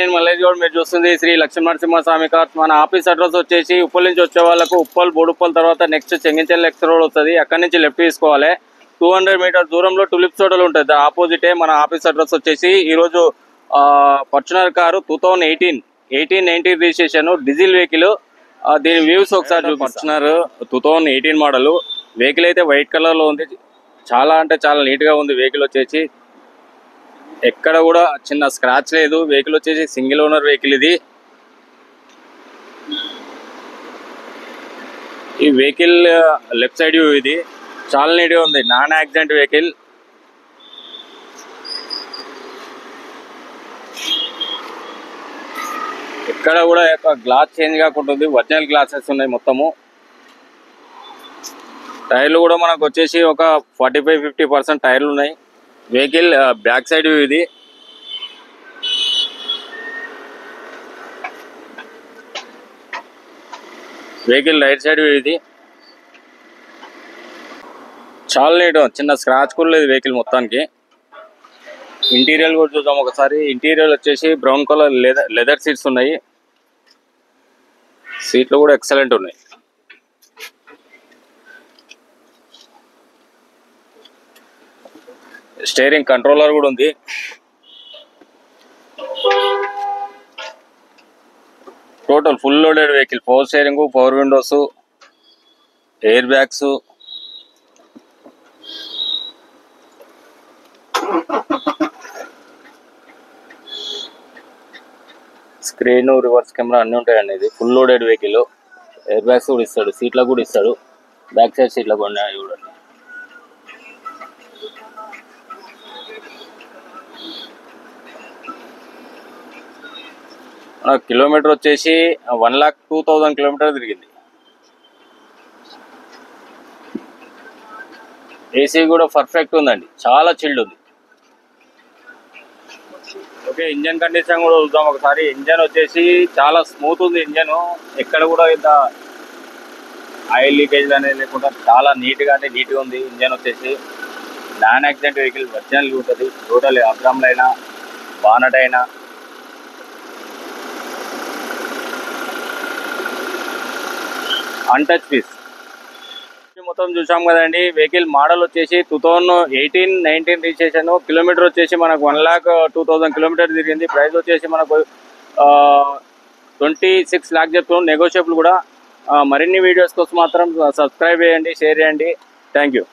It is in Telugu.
నేను మల్లేష్ గౌడ్, మీరు చూస్తుంది శ్రీ లక్ష్మీ నరసింహస్వామి కార్స్. మన ఆఫీస్ అడ్రస్ వచ్చేసి ఉప్పల్ నుంచి వచ్చే వాళ్ళకు ఉప్పల్ బోడుప్పల్ తర్వాత నెక్స్ట్ చెంగిచెర్ల ఎక్స్ రోడ్ వస్తుంది. అక్కడి నుంచి లెఫ్ట్ తీసుకోవాలి. 200 మీటర్ దూరంలో టులిప్స్ హోటల్ ఉంటుంది. ఆపోజిటే మన ఆఫీస్ అడ్రస్ వచ్చేసి. ఈరోజు Fortuner car 2018 registration diesel vehicle. దీని వ్యూస్ ఒకసారి ఫార్చునర్ 2018 మోడల్ వెహికల్ అయితే వైట్ కలర్ లో ఉంది. చాలా అంటే చాలా నీట్ గా ఉంది వెహికల్ వచ్చేసి. ఎక్కడ కూడా చిన్న స్క్రాచ్ లేదు. వెహికల్ వచ్చేసి సింగిల్ ఓనర్ వెహికల్ ఇది. ఈ వెహికల్ లెఫ్ట్ సైడ్ వ్యూ ఇది. చాలా నీట్గా ఉంది. Non accident vehicle. ఎక్కడ కూడా గ్లాస్ చేంజ్ కాకుండా ఒరిజినల్ గ్లాసెస్ ఉన్నాయి మొత్తము. టైర్లు కూడా మనకు వచ్చేసి ఒక 45-50% టైర్లు ఉన్నాయి. వెహికల్ బ్యాక్ సైడ్ వ్యూ ఇది. వెహికల్ రైట్ సైడ్ వ్యూ ఇది. చాలా నీట్, చిన్న స్క్రాచ్ కూడా లేదు వెహికల్ మొత్తానికి. ఇంటీరియర్ కూడా చూద్దాం ఒకసారి. ఇంటీరియర్ వచ్చేసి బ్రౌన్ కలర్ లెదర్ సీట్స్ ఉన్నాయి. సీట్లు కూడా ఎక్సలెంట్ ఉన్నాయి. స్టీరింగ్ కంట్రోలర్ కూడా ఉంది. Total full loaded vehicle. Power steering, power Windows, air bags, screen, reverse camera అన్నీ ఉంటాయండి. ఇది full loaded vehicle. Air bags కూడా ఇస్తాడు, సీట్లకు కూడా ఇస్తాడు. బ్యాక్ సైడ్ సీట్లకు ఉన్నాయి చూడండి. కిలోమీటర్ వచ్చేసి 1,02,000 కిలోమీటర్ తిరిగింది. ఏసీ కూడా పర్ఫెక్ట్ ఉందండి, చాలా చిల్డ్ ఉంది. ఓకే, ఇంజన్ కండిషన్ కూడా చూద్దాం ఒకసారి. ఇంజన్ వచ్చేసి చాలా స్మూత్ ఉంది. ఇంజన్ ఎక్కడ కూడా ఇంత ఆయిల్ లీకేజ్ అనేది లేకుండా చాలా నీట్గా ఉంది. ఇంజన్ వచ్చేసి నాన్ యాక్సిడెంట్ వెహికల్, ఒరిజినల్ ఉంటుంది. టోటల్ అబ్రామ్లు అయినా బానట్ అయినా అన్టచ్ పీస్ మొత్తం చూసాం కదండి. వెహికల్ మోడల్ వచ్చేసి 2018-19 రిజిస్ట్రేషన్. కిలోమీటర్ వచ్చేసి మనకు 1,02,000 కిలోమీటర్ తిరిగింది. ప్రైస్ వచ్చేసి మనకు 26 లాక్ చెప్తున్నాం. నెగోషియబుల్ కూడా. మరిన్ని వీడియోస్ కోసం మాత్రం సబ్స్క్రైబ్ చేయండి, షేర్ చేయండి. Thank you.